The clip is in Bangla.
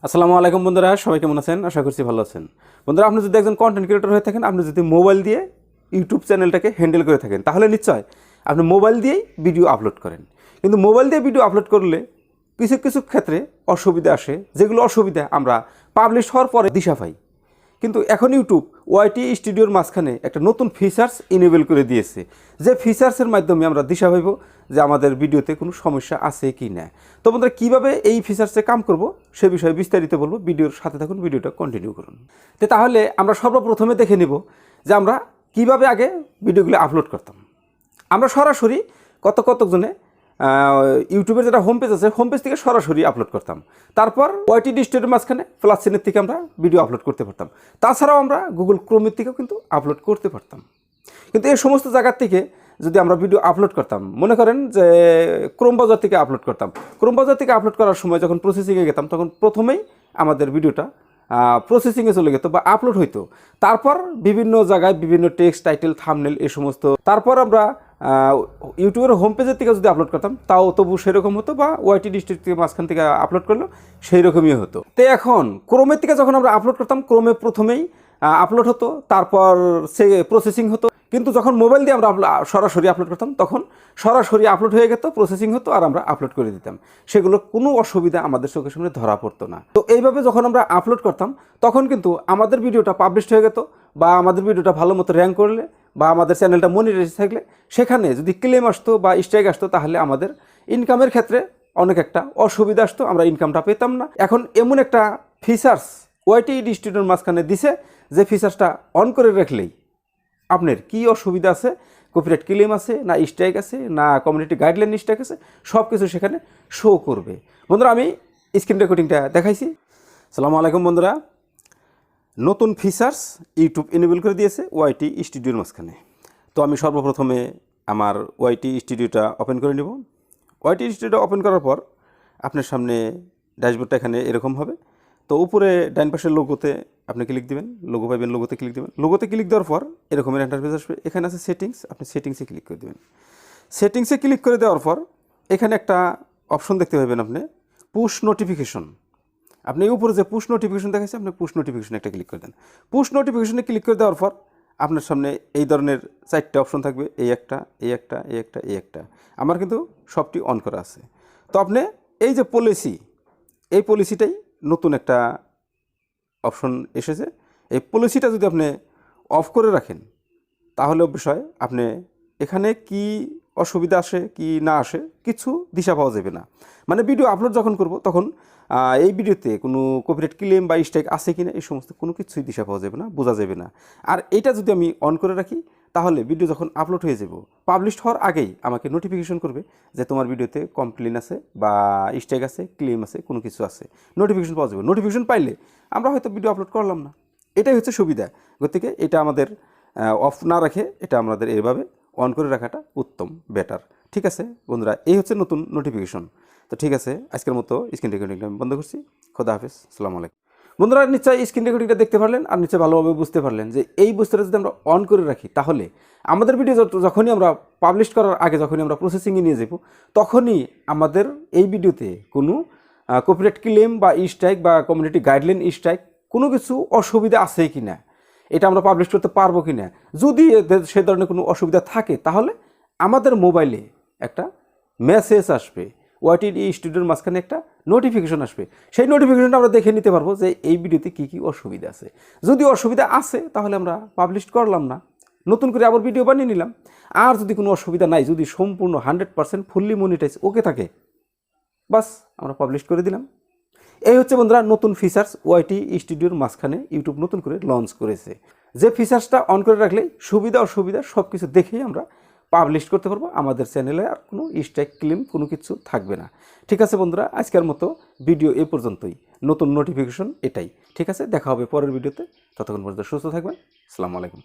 আসসালামু আলাইকুম বন্ধুরা, সবাই কেমন আছেন? আশা করছি ভালো আছেন। বন্ধুরা, আপনি যদি একজন কন্টেন্ট ক্রিয়েটর হয়ে থাকেন, আপনি যদি মোবাইল দিয়ে ইউটিউব চ্যানেলটাকে হ্যান্ডেল করে থাকেন, তাহলে নিশ্চয় আপনি মোবাইল দিয়েই ভিডিও আপলোড করেন। কিন্তু মোবাইল দিয়ে ভিডিও আপলোড করলে কিছু কিছু ক্ষেত্রে অসুবিধা আসে, যেগুলো অসুবিধা আমরা পাবলিশ হওয়ার পরে দিশা পাই। কিন্তু এখন ইউটিউব ওয়াইটি স্টুডিওর মাঝখানে একটা নতুন ফিচার্স ইনেবল করে দিয়েছে, যে ফিচার্সের মাধ্যমে আমরা দিশা পাইব যে আমাদের ভিডিওতে কোনো সমস্যা আছে কি না। তো বন্ধুরা, কীভাবে এই ফিচার্সে কাম করব সে বিষয়ে বিস্তারিত বলবো। ভিডিওর সাথে থাকুন, ভিডিওটা কন্টিনিউ করুন। তো তাহলে আমরা সর্বপ্রথমে দেখে নেব যে আমরা কিভাবে আগে ভিডিওগুলো আপলোড করতাম। আমরা সরাসরি কতজনে ইউটিউবের যেটা হোম পেজ আছে, হোম পেজ থেকে সরাসরি আপলোড করতাম। তারপর ওয়াইটি স্টুডিওর মাঝখানে প্লাস চিহ্নের থেকে আমরা ভিডিও আপলোড করতে পারতাম। তাছাড়াও আমরা গুগল ক্রোমের থেকেও কিন্তু আপলোড করতে পারতাম। কিন্তু এই সমস্ত জায়গার থেকে যদি আমরা ভিডিও আপলোড করতাম, মনে করেন যে ক্রোম ব্রাউজার থেকে আপলোড করতাম, ক্রোম ব্রাউজার থেকে আপলোড করার সময় যখন প্রসেসিংয়ে গেতাম, তখন প্রথমেই আমাদের ভিডিওটা প্রসেসিংয়ে চলে যেত বা আপলোড হইতো। তারপর বিভিন্ন জায়গায় বিভিন্ন টেক্সট, টাইটেল, থাম্বনেল এই সমস্ত, তারপর আমরা ইউটিউবের হোম পেজের থেকে যদি আপলোড করতাম তাও তবু সেরকম হতো, বা ওয়াইটি ডিস্ট্রিক্ট থেকে মাঝখান থেকে আপলোড করলেও সেই রকমই হতো। তো এখন ক্রোমের থেকে যখন আমরা আপলোড করতাম, ক্রোমে প্রথমেই আপলোড হতো, তারপর সে প্রসেসিং হতো। কিন্তু যখন মোবাইল দিয়ে আমরা সরাসরি আপলোড করতাম, তখন সরাসরি আপলোড হয়ে যেত, প্রসেসিং হতো, আর আমরা আপলোড করে দিতাম। সেগুলো কোনো অসুবিধা আমাদের চোখের সামনে ধরা পড়তো না। তো এইভাবে যখন আমরা আপলোড করতাম, তখন কিন্তু আমাদের ভিডিওটা পাবলিশড হয়ে যেত, বা আমাদের ভিডিওটা ভালো মতো র্যাঙ্ক করলে, বা আমাদের চ্যানেলটা মনিটাইজ থাকলে, সেখানে যদি ক্লেম আসতো বা স্ট্রাইক আসতো, তাহলে আমাদের ইনকামের ক্ষেত্রে অনেক একটা অসুবিধা আসতো, আমরা ইনকামটা পেতাম না। এখন এমন একটা ফিচার্স ওয়াইটি স্টুডিওর মাঝখানে দিছে, যে ফিচার্সটা অন করে রাখলেই আপনার কী অসুবিধা আছে, কপিরাইট ক্লেম আছে না, স্ট্রাইক আছে না, কমিউনিটি গাইডলাইন স্ট্রাইক আছে, সব কিছু সেখানে শো করবে। বন্ধুরা, আমি স্ক্রিন রেকর্ডিংটা দেখাইছি। আসসালামু আলাইকুম বন্ধুরা, নতুন ফিচার্স ইউটিউব এনেবল করে দিয়েছে ওয়াইটি স্টুডিওর মাঝখানে। তো আমি সর্বপ্রথমে আমার ওয়াইটি স্টুডিওটা ওপেন করে নেব। ওয়াইটি স্টুডিওটা ওপেন করার পর আপনার সামনে ড্যাশবোর্ডটা এখানে এরকম হবে। তো উপরে ডাইন পাশের লোগোতে আপনি ক্লিক দিবেন, লোগো পাইবেন, লোগোতে ক্লিক দিবেন। লোগোতে ক্লিক দেওয়ার পর এরকমের ইন্টারফেস আসবে। এখানে আছে সেটিংস, আপনি সেটিংসে ক্লিক করে দেবেন। সেটিংসে ক্লিক করে দেওয়ার পর এখানে একটা অপশন দেখতে পাবেন আপনি, পুশ নোটিফিকেশন। আপনি উপরে যে পুশ নোটিফিকেশন দেখাচ্ছে, আপনি পুশ নোটিফিকেশনে একটা ক্লিক করে দেন। পুশ নোটিফিকেশনে ক্লিক করে দেওয়ার পর আপনার সামনে এই ধরনের 4টে অপশন থাকবে, এই একটা, এই একটা, এই একটা, এই একটা। আমার কিন্তু সবটি অন করা আছে। তো আপনি এই যে পলিসি, এই পলিসিটাই নতুন একটা অপশন এসেছে। এই পলিসিটা যদি আপনি অফ করে রাখেন, তাহলে বিষয় আপনি এখানে কি অসুবিধা আসে কি না আসে কিছু দিশা পাওয়া যাবে না। মানে ভিডিও আপলোড যখন করব, তখন এই ভিডিওতে কোনো কপিরাইট ক্লেম বা স্ট্রাইক আছে কিনা এই সমস্ত কোনো কিছুই দিশা পাওয়া যাবে না, বোঝা যাবে না। আর এটা যদি আমি অন করে রাখি, তাহলে ভিডিও যখন আপলোড হয়ে যাব, পাবলিশড হওয়ার আগেই আমাকে নোটিফিকেশন করবে যে তোমার ভিডিওতে কমপ্লেন আছে বা স্ট্রাইক আছে, ক্লেম আছে, কোনো কিছু আছে, নোটিফিকেশন পাওয়া যাবে। নোটিফিকেশন পাইলে আমরা হয়তো ভিডিও আপলোড করলাম না। এটাই হচ্ছে সুবিধা। গতিকে এটা আমাদের অফ না রেখে এটা আমাদের এভাবে অন করে রাখাটা উত্তম, বেটার। ঠিক আছে বন্ধুরা, এই হচ্ছে নতুন নোটিফিকেশন। তো ঠিক আছে, আজকের মতো স্ক্রিন রেকর্ডিংটা আমি বন্ধ করছি। খোদা হাফেজ, আসসালামু আলাইকুম। বন্ধুরা, নিশ্চয়ই স্ক্রিন রেকর্ডিংটা দেখতে পারলেন আর নিশ্চয়ই ভালোভাবে বুঝতে পারলেন যে এই বস্তুটা যদি আমরা অন করে রাখি, তাহলে আমাদের ভিডিও যখনই আমরা পাবলিশ করার আগে যখনই আমরা প্রসেসিংয়ে নিয়ে যাব, তখনই আমাদের এই ভিডিওতে কোনো কপিরাইট ক্লেম বা স্ট্রাইক বা কমিউনিটি গাইডলাইন স্ট্রাইক কোনো কিছু অসুবিধা আছে কি না, এটা আমরা পাবলিশ করতে পারবো কি না। যদি সে ধরনের কোনো অসুবিধা থাকে, তাহলে আমাদের মোবাইলে একটা মেসেজ আসবে, ওয়াইটি স্টুডিওর মাঝখানে একটা নোটিফিকেশন আসবে। সেই নোটিফিকেশনটা আমরা দেখে নিতে পারবো যে এই ভিডিওতে কী কী অসুবিধা আছে। যদি অসুবিধা আছে, তাহলে আমরা পাবলিশ করলাম না, নতুন করে আবার ভিডিও বানিয়ে নিলাম। আর যদি কোনো অসুবিধা নাই, যদি সম্পূর্ণ 100% ফুললি মনিটাইজ ওকে থাকে, বাস আমরা পাবলিশ করে দিলাম। এই হচ্ছে বন্ধুরা নতুন ফিচার্স ওয়াইটি স্টুডিওর মাঝখানে ইউটিউব নতুন করে লঞ্চ করেছে। যে ফিচার্সটা অন করে রাখলে সুবিধা অসুবিধা সব কিছু দেখেই আমরা পাবলিশ করতে পারবো। আমাদের চ্যানেলে আর কোনো স্ট্রাইক ক্লেম কোনো কিছু থাকবে না। ঠিক আছে বন্ধুরা, আজকের মতো ভিডিও এ পর্যন্তই। নতুন নোটিফিকেশন এটাই। ঠিক আছে, দেখা হবে পরের ভিডিওতে। ততক্ষণ পর্যন্ত সুস্থ থাকবেন। আসসালামু আলাইকুম।